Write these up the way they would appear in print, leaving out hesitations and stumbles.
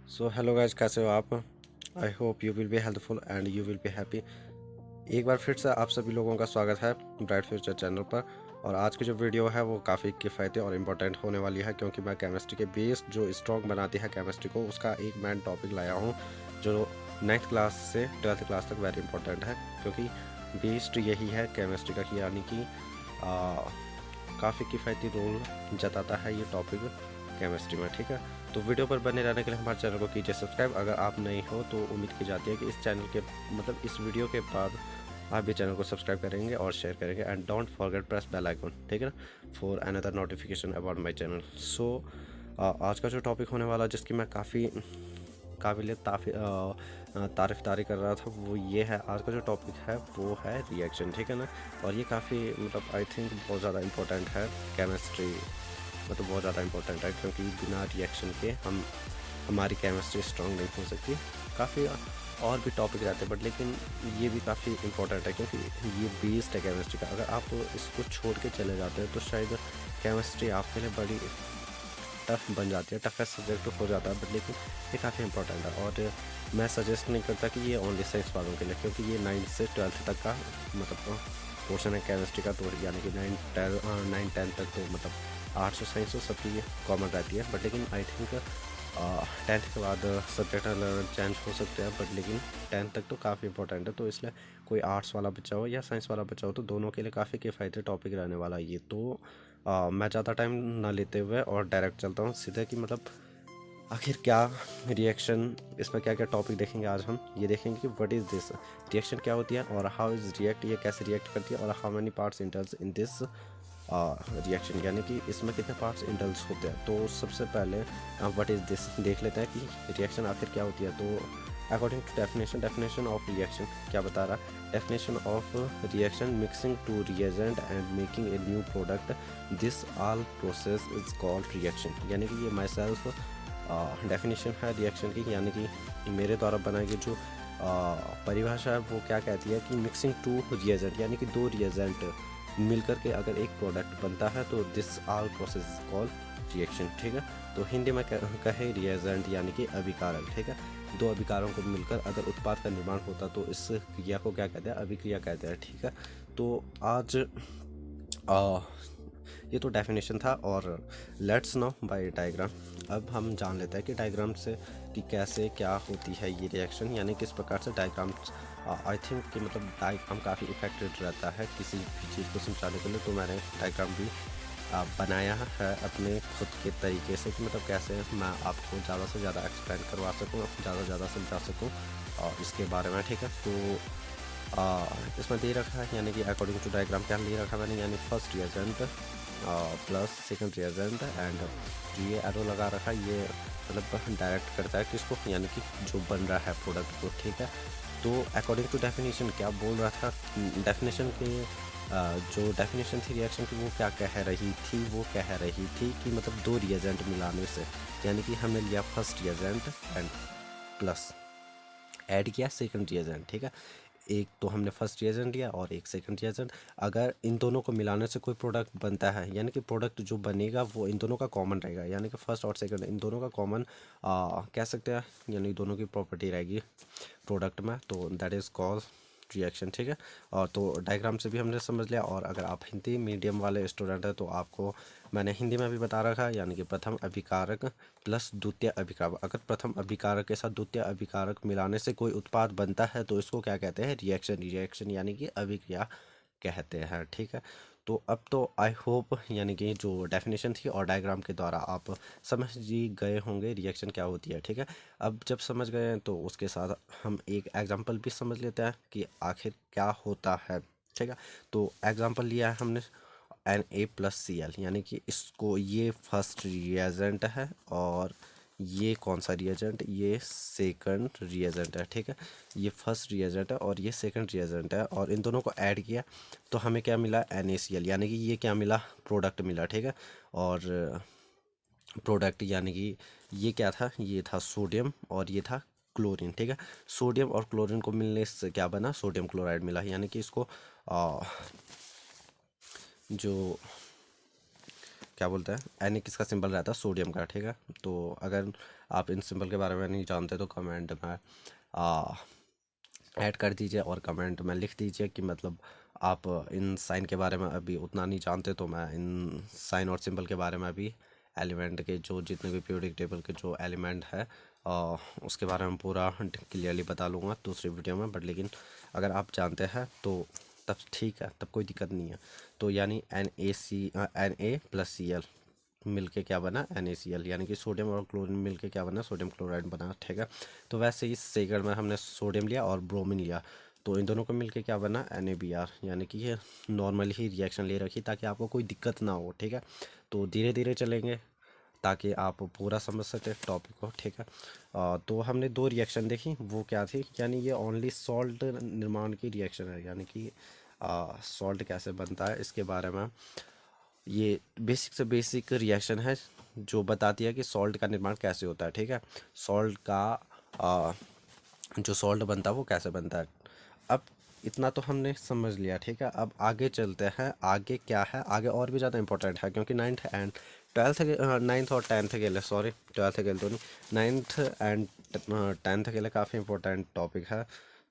So hello guys, कैसे हो आप? I hope you will be helpful and you will be happy. एक बार फिर से आप सभी लोगों का स्वागत है ब्राइट फ्यूचर चैनल पर। और आज की जो वीडियो है वो काफ़ी किफ़ायती और इम्पोर्टेंट होने वाली है, क्योंकि मैं केमिस्ट्री के बेस जो स्ट्रॉन्ग बनाती है केमिस्ट्री को, उसका एक मैं टॉपिक लाया हूँ जो 9th क्लास से 12th क्लास तक वेरी इंपॉर्टेंट है। क्योंकि बेस्ड यही है केमिस्ट्री का कि यानी कि काफ़ी किफ़ायती रोल जताता है ये टॉपिक केमिस्ट्री में। ठीक है, तो वीडियो पर बने रहने के लिए हमारे चैनल को कीजिए सब्सक्राइब। अगर आप नए हो तो उम्मीद की जाती है कि इस चैनल के मतलब इस वीडियो के बाद आप भी चैनल को सब्सक्राइब करेंगे और शेयर करेंगे। And don't forget press bell icon, ठीक है ना, for another notification about my channel. So आज का जो टॉपिक होने वाला, जिसकी मैं काफ़ी काबिल तारीफ़ कर रहा था, वो ये है। आज का जो टॉपिक है वो है रिएक्शन, ठीक है ना। और ये काफ़ी मतलब आई थिंक बहुत ज़्यादा इम्पोर्टेंट है केमिस्ट्री, मतलब बहुत ज़्यादा इम्पोर्टेंट है, क्योंकि बिना रिएक्शन के हमारी केमिस्ट्री स्ट्रॉन्ग नहीं हो सकती। काफ़ी और भी टॉपिक रहते हैं, बट लेकिन ये भी काफ़ी इम्पोर्टेंट है क्योंकि ये बेस्ड है केमिस्ट्री का। अगर आप इसको छोड़ के चले जाते हैं तो शायद केमिस्ट्री आपके लिए बड़ी टफ बन जाती है, टफेस्ट सब्जेक्ट हो जाता है। बट लेकिन ये काफ़ी इंपॉर्टेंट है और मैं सजेस्ट नहीं करता कि ये ओनली साइंस वालों के लिए, क्योंकि ये 9th से 12th तक का मतलब पोर्शन है केमिस्ट्री का। तो यानी कि 9 10 तक तो मतलब आर्ट्स और साइंस तो सबकी कॉमन रहती है। बट लेकिन आई थिंक 10th के बाद सब्जेक्ट चेंज हो सकते हैं, बट लेकिन 10th तक तो काफ़ी इंपॉर्टेंट है। तो इसलिए कोई आर्ट्स वाला बच्चा हो या साइंस वाला बच्चा हो, तो दोनों के लिए काफ़ी किफ़ायती टॉपिक रहने वाला है ये। तो मैं ज़्यादा टाइम ना लेते हुए और डायरेक्ट चलता हूँ सीधे कि मतलब आखिर क्या रिएक्शन, इसमें क्या क्या टॉपिक देखेंगे आज हम। ये देखेंगे कि व्हाट इज़ दिस रिएक्शन, क्या होती है, और हाउ इज़ रिएक्ट, ये कैसे रिएक्ट करती है, और how many parts intels in this reaction, यानी कि इसमें कितने पार्ट्स इंटल्स होते हैं। तो सबसे पहले व्हाट इज़ दिस देख लेते हैं कि रिएक्शन आखिर क्या होती है। तो according to definition of reaction क्या बता रहा है, definition of reaction mixing two reagent and making a new product, this all process is called reaction. यानी कि ये माई सेल्फ डेफिनेशन है रिएक्शन की, यानी कि मेरे द्वारा बनाई गई जो परिभाषा है वो क्या कहती है कि मिक्सिंग टू रिएजेंट, यानी कि दो रिएजेंट मिलकर के अगर एक प्रोडक्ट बनता है तो this all process call reaction. ठीक है, तो हिंदी में कहे रिएजेंट यानी कि अभिकारक। ठीक है, दो अभिकारकों को मिलकर अगर उत्पाद का निर्माण होता तो इस क्रिया को क्या कहते हैं, अभिक्रिया कहते हैं। ठीक है, तो आज आ, ये तो डेफिनेशन था। और लेट्स नो बाय डायग्राम, अब हम जान लेते हैं कि डायग्राम से कि कैसे क्या होती है ये रिएक्शन, यानी किस प्रकार से डायग्राम आई थिंक कि मतलब डायग्राम काफ़ी इफेक्टिव रहता है किसी भी चीज़ को समझाने के लिए। तो मैंने डायग्राम भी बनाया है अपने खुद के तरीके से कि मतलब कैसे मैं आपको ज़्यादा से ज़्यादा एक्सप्लेन करवा सकूँ, ज़्यादा से ज़्यादा समझा सकूँ और इसके बारे में। ठीक है, तो इसमें दे रखा है, यानी कि अकॉर्डिंग टू डायग्राम क्या दे रखा मैंने, यानी first reagent plus second reagent and जो ये एरो लगा रखा है ये मतलब डायरेक्ट करता है किसको, यानी कि जो बन रहा है प्रोडक्ट को। ठीक है, तो अकॉर्डिंग टू डेफिनेशन क्या बोल रहा था, डेफिनेशन के जो डेफिनेशन थी रिएक्शन की वो क्या कह रही थी, वो कह रही थी कि मतलब दो रिएजेंट मिलाने से, यानी कि हमने लिया first reagent and plus add किया सेकंड रिएजेंट। ठीक है, एक तो हमने फर्स्ट रिएजेंट लिया और एक सेकंड रिएजेंट, अगर इन दोनों को मिलाने से कोई प्रोडक्ट बनता है, यानी कि प्रोडक्ट जो बनेगा वो इन दोनों का कॉमन रहेगा, यानी कि फर्स्ट और सेकंड इन दोनों का कॉमन कह सकते हैं, यानी दोनों की प्रॉपर्टी रहेगी प्रोडक्ट में, तो दैट इज़ कॉल्ड रिएक्शन। ठीक है, और तो डायग्राम से भी हमने समझ लिया। और अगर आप हिंदी मीडियम वाले स्टूडेंट हैं तो आपको मैंने हिंदी में भी बता रखा है, यानी कि प्रथम अभिकारक प्लस द्वितीय अभिकारक, अगर प्रथम अभिकारक के साथ द्वितीय अभिकारक मिलाने से कोई उत्पाद बनता है तो इसको क्या कहते हैं, रिएक्शन। रिएक्शन यानी कि अभिक्रिया कहते हैं। ठीक है, तो अब तो आई होप यानी कि जो डेफिनेशन थी और डायग्राम के द्वारा आप समझ ही गए होंगे रिएक्शन क्या होती है। ठीक है, अब जब समझ गए हैं तो उसके साथ हम एक एग्जांपल भी समझ लेते हैं कि आखिर क्या होता है। ठीक है, तो एग्जांपल लिया है हमने Na+Cl, यानी कि इसको ये फर्स्ट रिएजेंट है और ये कौन सा रिएजेंट, ये सेकंड रिएजेंट है। ठीक है, ये फर्स्ट रिएजेंट है और ये सेकंड रिएजेंट है, और इन दोनों को ऐड किया तो हमें क्या मिला, NaCl, यानी कि ये क्या मिला, प्रोडक्ट मिला। ठीक है, और प्रोडक्ट यानी कि ये क्या था, ये था सोडियम और ये था क्लोरीन। ठीक है, सोडियम और क्लोरीन को मिलने से क्या बना, सोडियम क्लोराइड मिला, यानी कि इसको जो क्या बोलते हैं, Na किसका सिंबल रहता है, सोडियम का, ठीक है। तो अगर आप इन सिंबल के बारे में नहीं जानते तो कमेंट में ऐड कर दीजिए और कमेंट में लिख दीजिए कि मतलब आप इन साइन के बारे में अभी उतना नहीं जानते, तो मैं इन साइन और सिंबल के बारे में अभी एलिमेंट के जो जितने भी पीरियोडिक टेबल के जो एलिमेंट है उसके बारे में पूरा क्लियरली बता लूँगा दूसरी वीडियो में। बट लेकिन अगर आप जानते हैं तो तब ठीक है, तब कोई दिक्कत नहीं है। तो यानी Na+Cl मिलके क्या बना, NaCl, यानी कि सोडियम और क्लोरीन मिलके क्या बना, सोडियम क्लोराइड बना, ठीक है। तो वैसे ही सेकंड में हमने सोडियम लिया और ब्रोमीन लिया, तो इन दोनों को मिलके क्या बना, NaBr, यानी कि ये नॉर्मल ही रिएक्शन ले रखी ताकि आपको कोई दिक्कत ना हो, ठीक है। तो धीरे धीरे चलेंगे ताकि आप पूरा समझ सके टॉपिक को, ठीक है। तो हमने दो रिएक्शन देखी, वो क्या थी, यानी ये ओनली सॉल्ट निर्माण की रिएक्शन है, यानी कि सॉल्ट कैसे बनता है इसके बारे में। ये बेसिक से बेसिक रिएक्शन है जो बताती है कि सॉल्ट का निर्माण कैसे होता है, ठीक है। सॉल्ट का आ, जो सॉल्ट बनता है वो कैसे बनता है। अब इतना तो हमने समझ लिया, ठीक है। अब आगे चलते हैं, आगे क्या है, आगे और भी ज़्यादा इंपॉर्टेंट है क्योंकि नाइन्थ और टेंथ के लिए, सॉरी ट्वेल्थ के लिए तो नहीं, नाइन्थ एंड टेंथ के लिए काफ़ी इंपॉर्टेंट टॉपिक है।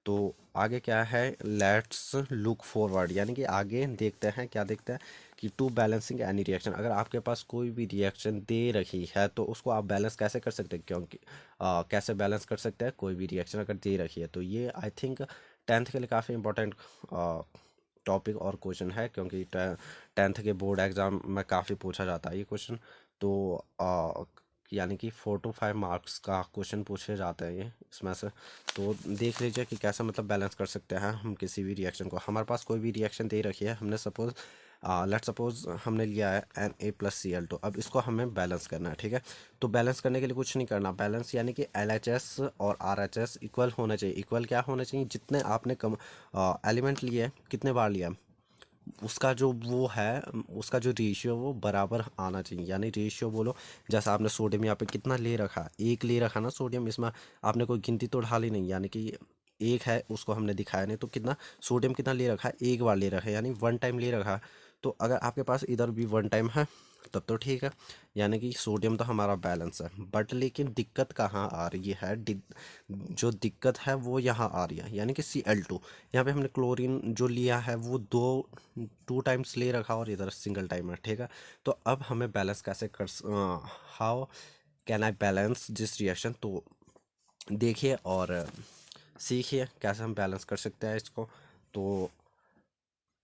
तो आगे क्या है, लेट्स लुक फॉरवर्ड, यानी कि आगे देखते हैं, क्या देखते हैं कि टू बैलेंसिंग एनी रिएक्शन, अगर आपके पास कोई भी रिएक्शन दे रखी है तो उसको आप बैलेंस कैसे कर सकते हैं, क्योंकि कैसे बैलेंस कर सकते हैं कोई भी रिएक्शन अगर दे रखी है। तो ये आई थिंक टेंथ के लिए काफ़ी इंपॉर्टेंट टॉपिक और क्वेश्चन है, क्योंकि टेंथ के बोर्ड एग्ज़ाम में काफ़ी पूछा जाता है ये क्वेश्चन। तो यानी कि 4 to 5 मार्क्स का क्वेश्चन पूछे जाते हैं ये इसमें से। तो देख लीजिए कि कैसे मतलब बैलेंस कर सकते हैं हम किसी भी रिएक्शन को। हमारे पास कोई भी रिएक्शन दे रखी है, हमने सपोज लेट सपोज हमने लिया है Na+Cl, तो अब इसको हमें बैलेंस करना है, ठीक है। तो बैलेंस करने के लिए कुछ नहीं करना, बैलेंस यानी कि LHS और RHS इक्वल होना चाहिए। इक्वल क्या होना चाहिए, जितने आपने कम एलिमेंट लिए कितने बार लिया, उसका जो वो है, उसका जो रेशियो वो बराबर आना चाहिए। यानी रेशियो बोलो, जैसा आपने सोडियम यहाँ पे कितना ले रखा, एक ले रखा ना सोडियम, इसमें आपने कोई गिनती तो ढाली नहीं, यानी कि एक है उसको हमने दिखाया नहीं, तो कितना सोडियम कितना ले रखा है, एक बार ले रखा है, यानी वन टाइम ले रखा है। तो अगर आपके पास इधर भी वन टाइम है तब तो ठीक है, यानी कि सोडियम तो हमारा बैलेंस है। बट लेकिन दिक्कत कहाँ आ रही है, जो दिक्कत है वो यहाँ आ रही है, यानी कि Cl2, यहाँ पे हमने क्लोरीन जो लिया है वो टू टाइम्स ले रखा और इधर सिंगल टाइम है, ठीक है। तो अब हमें बैलेंस कैसे कर, how can I balance this reaction, तो देखिए और सीखिए कैसे हम बैलेंस कर सकते हैं इसको। तो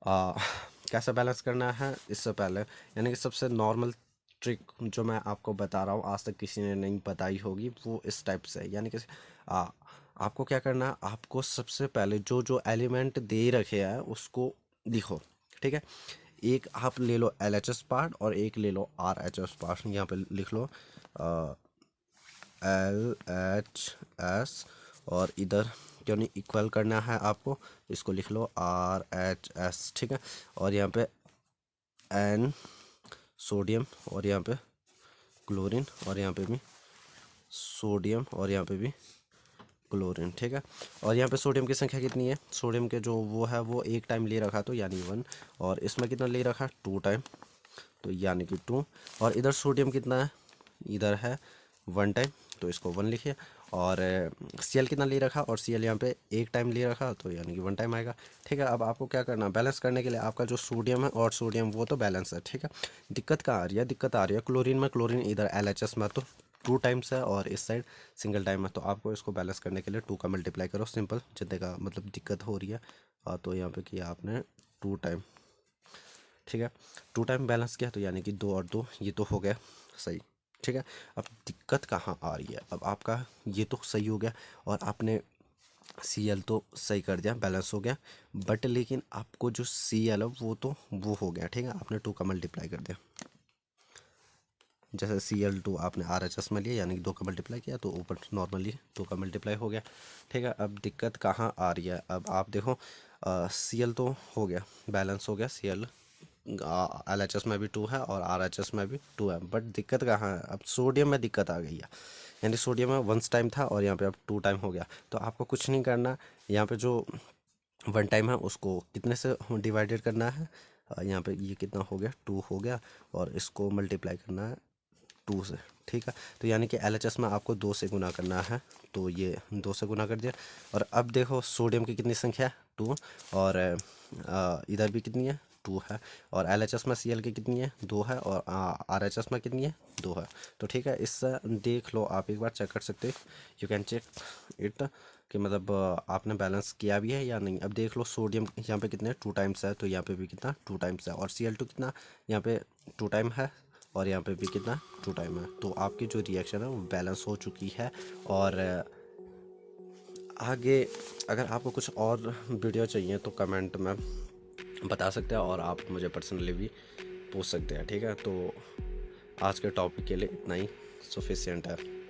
आ, कैसे बैलेंस करना है, इससे पहले यानी कि सबसे नॉर्मल ट्रिक जो मैं आपको बता रहा हूँ, आज तक किसी ने नहीं बताई होगी, वो इस टाइप से है। यानी कि आ, आपको क्या करना है, आपको सबसे पहले जो जो एलिमेंट दे रखे हैं उसको लिखो, ठीक है। एक आप ले लो LHS पार्ट और एक ले लो RHS पार्ट, यहाँ पे लिख लो LHS, और इधर क्यों नहीं इक्वल करना है आपको, इसको लिख लो RHS, ठीक है। और यहाँ पे N सोडियम, और यहाँ पे क्लोरीन, और यहाँ पे भी सोडियम, और यहाँ पे भी क्लोरीन, ठीक है। और यहाँ पे सोडियम की संख्या कितनी है, सोडियम के जो वो है वो एक टाइम ले रखा तो यानी 1, और इसमें कितना ले रखा 2 टाइम, तो यानी कि 2। और इधर सोडियम कितना है, इधर है 1 टाइम, तो इसको 1 लिखिए। और Cl कितना ले रखा, और Cl यहाँ पे एक टाइम ले रखा तो यानी कि 1 टाइम आएगा, ठीक है। अब आपको क्या करना, बैलेंस करने के लिए आपका जो सोडियम है और सोडियम वो तो बैलेंस है, ठीक है। दिक्कत कहाँ आ रही है, दिक्कत आ रही है क्लोरीन में, क्लोरीन इधर LHS में तो 2 टाइम्स है और इस साइड सिंगल टाइम है। तो आपको इसको बैलेंस करने के लिए 2 का मल्टीप्लाई करो, सिंपल, जितने का मतलब दिक्कत हो रही है। तो यहाँ पे किया आपने 2 टाइम, ठीक है। 2 टाइम बैलेंस किया तो यानी कि 2 और 2 ये तो हो गया सही, ठीक है। अब दिक्कत कहाँ आ रही है, अब आपका ये तो सही हो गया और आपने Cl तो सही कर दिया, बैलेंस हो गया। बट लेकिन आपको जो Cl है वो हो गया, ठीक है, आपने 2 का मल्टीप्लाई कर दिया। जैसे Cl2 आपने RHS में लिया यानी कि 2 का मल्टीप्लाई किया तो ऊपर नॉर्मली 2 का मल्टीप्लाई हो गया, ठीक है। अब दिक्कत कहाँ आ रही है, अब आप देखो Cl तो हो गया, बैलेंस हो गया, Cl LHS में भी 2 है और RHS में भी 2 है। बट दिक्कत कहाँ है, अब सोडियम में दिक्कत आ गई है, यानी सोडियम में 1 टाइम था और यहाँ पे अब 2 टाइम हो गया। तो आपको कुछ नहीं करना, यहाँ पे जो 1 टाइम है उसको कितने से डिवाइडेड करना है, यहाँ पे ये कितना हो गया, 2 हो गया, और इसको मल्टीप्लाई करना है 2 से, ठीक है। तो यानी कि LHS में आपको 2 से गुना करना है, तो ये 2 से गुना कर दिया। और अब देखो सोडियम की कितनी संख्या है, 2, और इधर भी कितनी है, 2 है, और LHS में Cl की कितनी है, 2 है, और RHS में कितनी है, 2 है। तो ठीक है, इससे देख लो, आप एक बार चेक कर सकते हो, यू कैन चेक इट कि मतलब आपने बैलेंस किया भी है या नहीं। अब देख लो सोडियम यहाँ पे कितने 2 टाइम्स है, तो यहाँ पे भी कितना 2 टाइम्स है, और Cl2 कितना यहाँ पे 2 टाइम है, और यहाँ पे भी कितना 2 टाइम है। तो आपकी जो रिएक्शन है वो बैलेंस हो चुकी है। और आगे अगर आपको कुछ और वीडियो चाहिए तो कमेंट में बता सकते हैं, और आप मुझे पर्सनली भी पूछ सकते हैं, ठीक है। तो आज के टॉपिक के लिए इतना ही सफिशिएंट है।